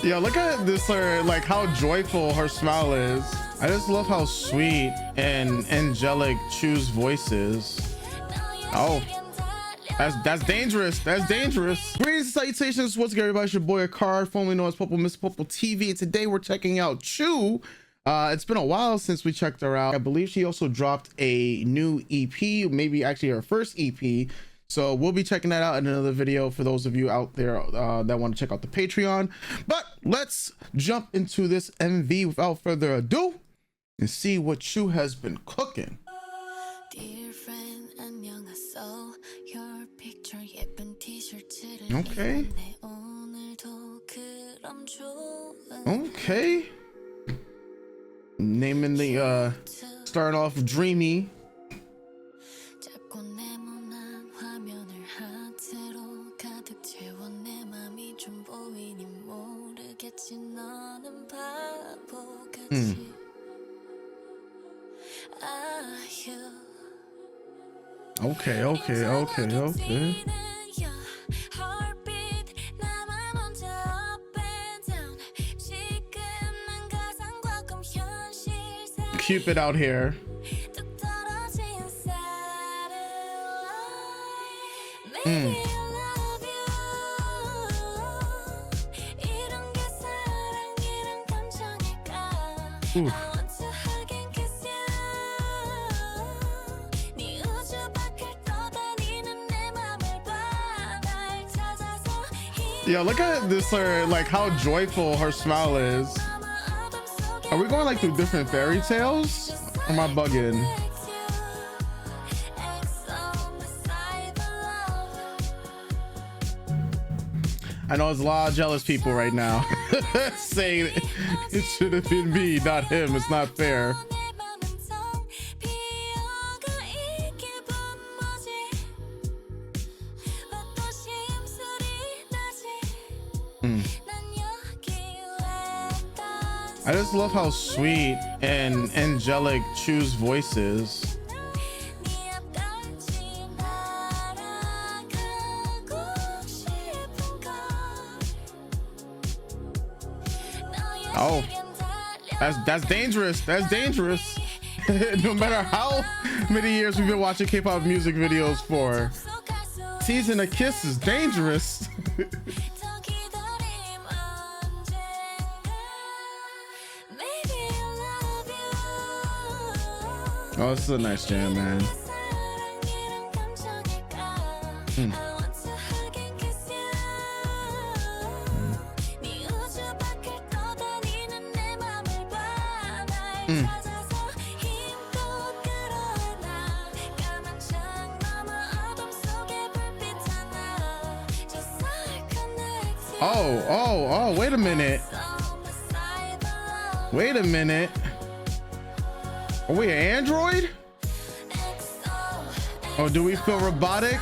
Yeah, look at this, like how joyful her smile is. I just love how sweet and angelic CHUU's voice is. Oh, that's dangerous. That's dangerous. Greetings and salutations. What's good, everybody? It's your boy Card, formerly known as Purple Mr. Purple TV, and today we're checking out CHUU. It's been a while since we checked her out. I believe she also dropped a new EP, maybe actually her first EP. So we'll be checking that out in another video for those of you out there that want to check out the Patreon. But let's jump into this MV without further ado and see what CHUU has been cooking. Okay. Okay. Naming the starting off dreamy. Okay. Cupid out here. Ooh. Yeah, look at this, like how joyful her smile is. Are we going like through different fairy tales? Or am I bugging? I know there's a lot of jealous people right now saying it should have been me, not him. It's not fair. I just love how sweet and angelic CHUU's voice is. Oh, that's dangerous. That's dangerous. No matter how many years we've been watching K-pop music videos for, teasing a kiss is dangerous. Oh, this is a nice jam, man. Oh, wait a minute. Wait a minute. Are we an android? Oh, do we feel robotic?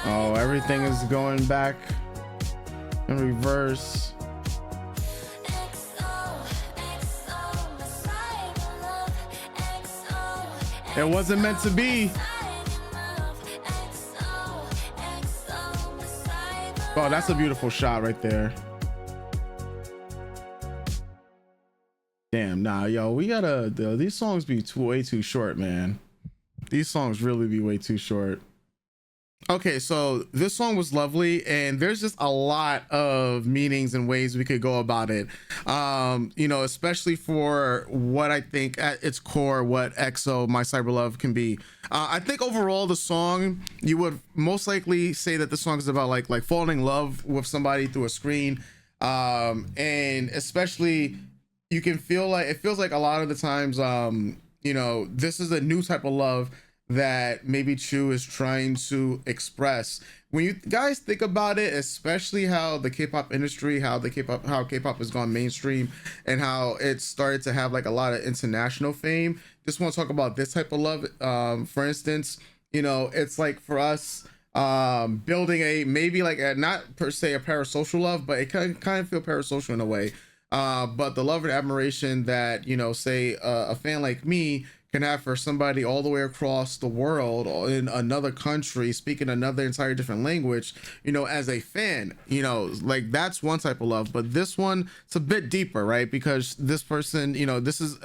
Oh, everything is going back in reverse. It wasn't meant to be. Oh, that's a beautiful shot right there. Damn, nah, yo, we gotta, these songs be way too short, man. These songs really be way too short. Okay, so this song was lovely, and there's just a lot of meanings and ways we could go about it. You know, especially for what I think at its core, what EXO, My Cyberlove can be. I think overall the song, you would most likely say that the song is about like falling in love with somebody through a screen. And especially you can feel like, it feels like a lot of the times, you know, this is a new type of love that maybe CHUU is trying to express. When you guys think about it, especially how the K-pop industry, how K-pop has gone mainstream and how it started to have like a lot of international fame, just want to talk about this type of love. For instance, you know, it's like for us, building a, maybe like a, not per se a parasocial love, but it kind of feel parasocial in a way. But the love and admiration that, you know, say a fan like me can have for somebody all the way across the world or in another country speaking another entire different language, you know, as a fan, you know, like that's one type of love. But this one, it's a bit deeper, right? Because this person, you know, this is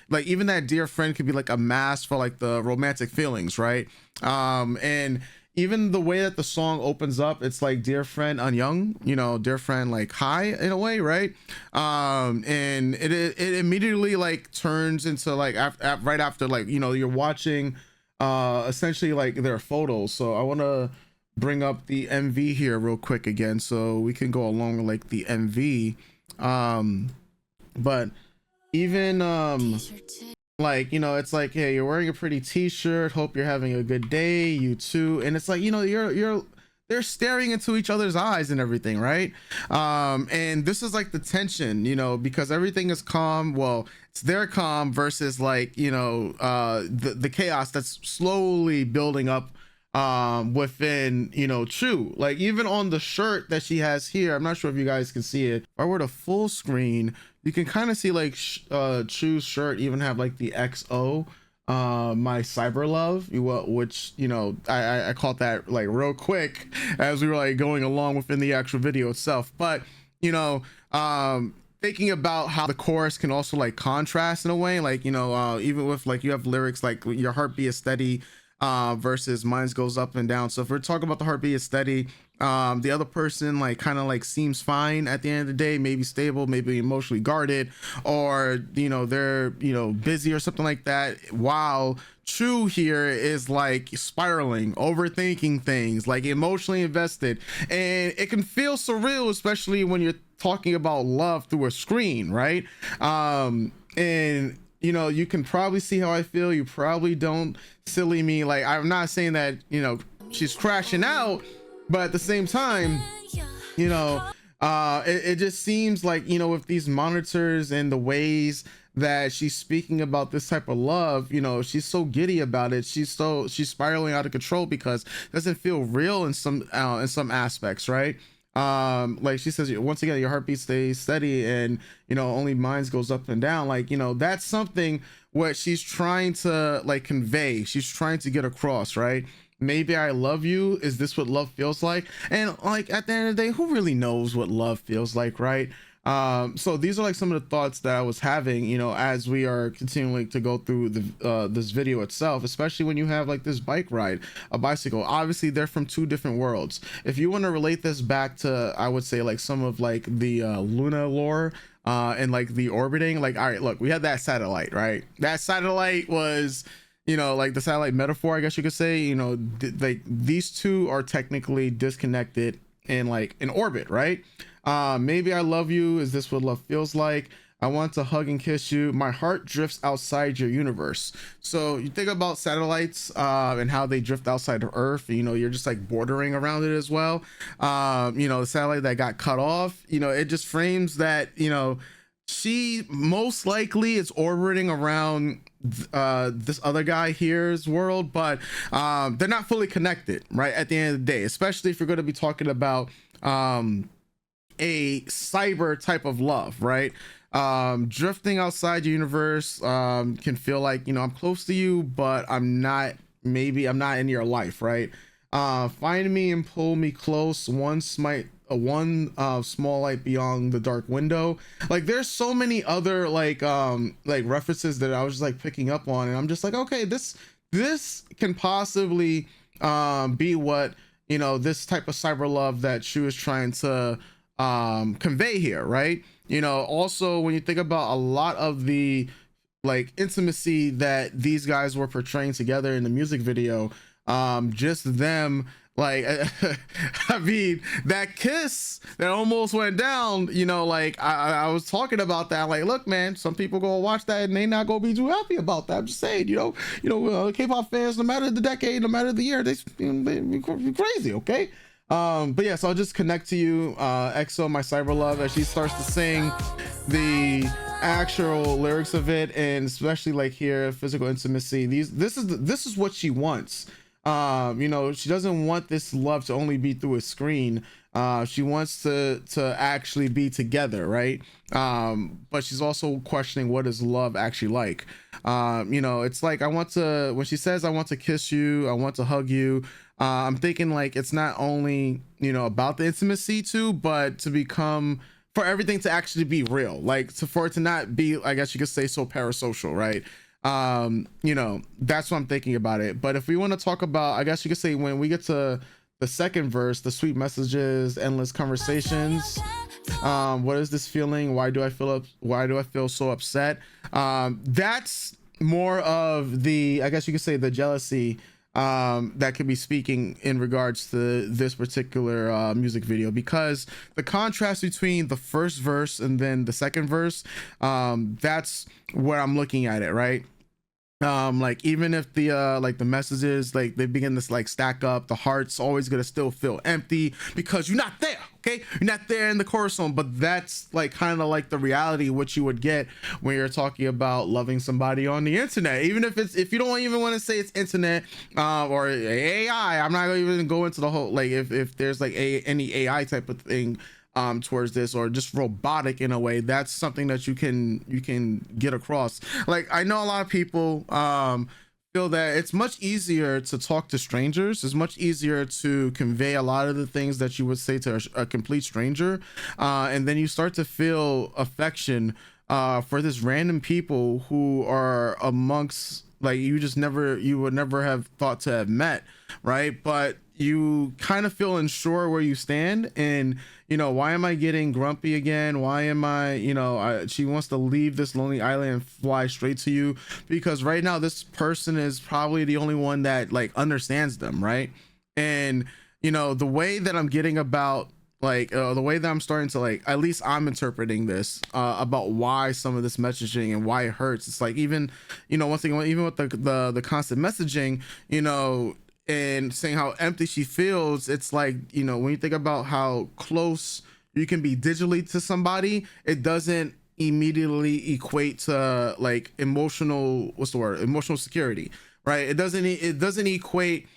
like even that dear friend could be like a mask for like the romantic feelings, right? And even the way that the song opens up, it's like dear friend Young, you know, dear friend like hi in a way, right? And it immediately like turns into like right after, like, you know, you're watching essentially like their photos. So I want to bring up the MV here real quick again so we can go along with like the MV. But even like, you know, it's like, hey, you're wearing a pretty t-shirt, hope you're having a good day, you too. And it's like, you know, they're staring into each other's eyes and everything, right? And this is like the tension, you know, because everything is calm. Well, it's their calm versus like, you know, the chaos that's slowly building up within, you know, CHUU. Like even on the shirt that she has here, I'm not sure if you guys can see it. If I were to full screen, you can kind of see like CHUU's shirt even have like the XO, my Cyberlove, which, you know, I caught that like real quick as we were like going along within the actual video itself. But, you know, thinking about how the chorus can also like contrast in a way, like, you know, even with like you have lyrics like your heartbeat is steady versus mine goes up and down. So if we're talking about the heartbeat is steady, the other person like kind of like seems fine at the end of the day, maybe stable, maybe emotionally guarded, or, you know, they're, you know, busy or something like that, while CHUU here is like spiraling, overthinking things, like emotionally invested. And it can feel surreal, especially when you're talking about love through a screen, right? And you know, you can probably see how I feel. You probably don't. Silly me. Like, I'm not saying that, you know, she's crashing out, but at the same time, you know, it just seems like, you know, with these monitors and the ways that she's speaking about this type of love, you know, she's so giddy about it. She's spiraling out of control because it doesn't feel real in some aspects, right? Like she says, once again, your heartbeat stays steady and, you know, only mine goes up and down. Like, you know, that's something what she's trying to like convey. She's trying to get across, right? Maybe I love you. Is this what love feels like? And like at the end of the day, who really knows what love feels like, right? So these are like some of the thoughts that I was having, you know, as we are continuing to go through the this video itself, especially when you have like this bike ride, a bicycle. Obviously they're from two different worlds. If you want to relate this back to, I would say like some of like the Luna lore and like the orbiting, like, all right, look, we had that satellite, right? That satellite was, you know, like the satellite metaphor, I guess you could say, you know, like these two are technically disconnected in like an orbit, right? Maybe I love you. Is this what love feels like? I want to hug and kiss you. My heart drifts outside your universe. So you think about satellites and how they drift outside of Earth. You know, you're just like bordering around it as well. You know, the satellite that got cut off, you know, it just frames that, you know, she most likely is orbiting around this other guy here's world, but they're not fully connected, right? At the end of the day, especially if you're going to be talking about a cyber type of love, right? Drifting outside your universe can feel like, you know, I'm close to you, but I'm not, maybe I'm not in your life, right? Find me and pull me close, one small light beyond the dark window. Like there's so many other like references that I was just like picking up on, and I'm just like, okay, this can possibly be what, you know, this type of cyber love that CHUU is trying to convey here, right? You know, also when you think about a lot of the like intimacy that these guys were portraying together in the music video, just them like I mean that kiss that almost went down, you know, like I was talking about that, like, look man, some people gonna watch that and they not gonna be too happy about that. I'm just saying, you know, K-pop fans, no matter the decade, no matter the year, they be crazy, okay? But yeah, so I'll just connect to you, EXO, my cyber love, as she starts to sing the actual lyrics of it, and especially like here, physical intimacy. This is what she wants. You know, she doesn't want this love to only be through a screen. She wants to actually be together, right? But she's also questioning what is love actually like. You know, it's like, I want to, when she says I want to kiss you, I want to hug you, I'm thinking like it's not only, you know, about the intimacy too, but to become, for everything to actually be real, like for it to not be, I guess you could say, so parasocial, right? You know, that's what I'm thinking about it. But if we want to talk about, I guess you could say, when we get to the second verse, the sweet messages, endless conversations, what is this feeling? Why do I feel so upset? That's more of the, I guess you could say, the jealousy that could be speaking in regards to this particular music video, because the contrast between the first verse and then the second verse, that's where I'm looking at it, right? Like, even if the like the messages, like, they begin to like stack up, the heart's always gonna still feel empty because you're not there. Okay, you're not there in the chorus song. But that's like kind of like the reality what you would get when you're talking about loving somebody on the internet. Even if it's, if you don't even want to say it's internet or AI, I'm not gonna even go into the whole, like, if there's like any AI type of thing towards this, or just robotic in a way, that's something that you can get across. Like, I know a lot of people feel that it's much easier to talk to strangers, it's much easier to convey a lot of the things that you would say to a complete stranger, and then you start to feel affection for this random people who are amongst, like, you would never have thought to have met, right? But you kind of feel unsure where you stand, and you know, why am I getting grumpy again? Why am I, you know, she wants to leave this lonely island and fly straight to you, because right now this person is probably the only one that like understands them, right? And you know, the way that I'm getting about, like, the way that I'm starting to, like, at least I'm interpreting this about why some of this messaging and why it hurts. It's like, even, you know, one thing, even with the constant messaging, you know, and saying how empty she feels, it's like, you know, when you think about how close you can be digitally to somebody, it doesn't immediately equate to like emotional, what's the word, emotional security, right? It doesn't equate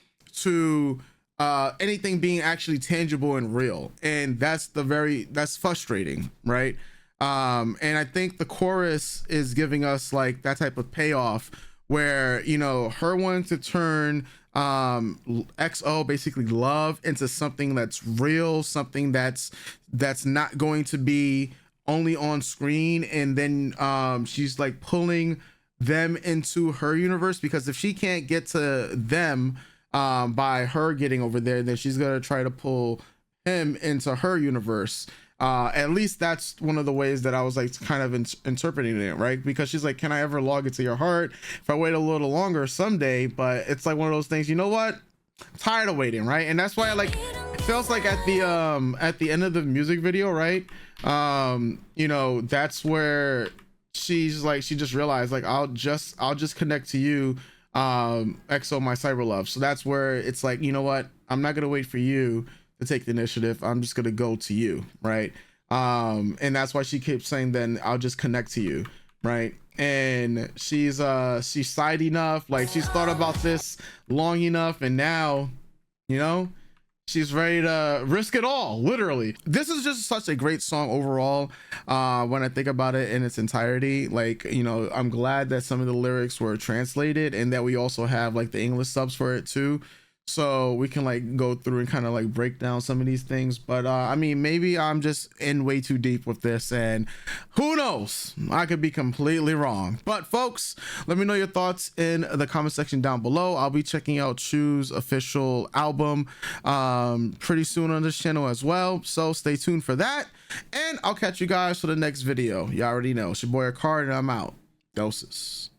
to anything being actually tangible and real, and that's frustrating, right? And I think the chorus is giving us like that type of payoff, where, you know, her wanting to turn XO, basically love, into something that's real, something that's not going to be only on screen, and then she's like pulling them into her universe, because if she can't get to them by her getting over there, then she's gonna try to pull him into her universe. At least that's one of the ways that I was like kind of interpreting it, right? Because she's like, can I ever log into your heart if I wait a little longer someday? But it's like one of those things, you know what, I'm tired of waiting, right? And that's why I like, it feels like at the end of the music video, right, you know, that's where she's like, she just realized, like, I'll just connect to you, XO, my Cyberlove. So that's where it's like, you know what, I'm not gonna wait for you to take the initiative, I'm just gonna go to you, right? And that's why she keeps saying, then I'll just connect to you, right? And she's sighed enough, like she's thought about this long enough, and now, you know, she's ready to risk it all, literally. This is just such a great song overall. When I think about it in its entirety, like, you know, I'm glad that some of the lyrics were translated, and that we also have like the English subs for it too, so we can like go through and kind of like break down some of these things. But I mean, maybe I'm just in way too deep with this, and who knows, I could be completely wrong. But folks, let me know your thoughts in the comment section down below. I'll be checking out CHUU's official album pretty soon on this channel as well, so stay tuned for that, and I'll catch you guys for the next video. You already know, it's your boy Card, and I'm out. Doses.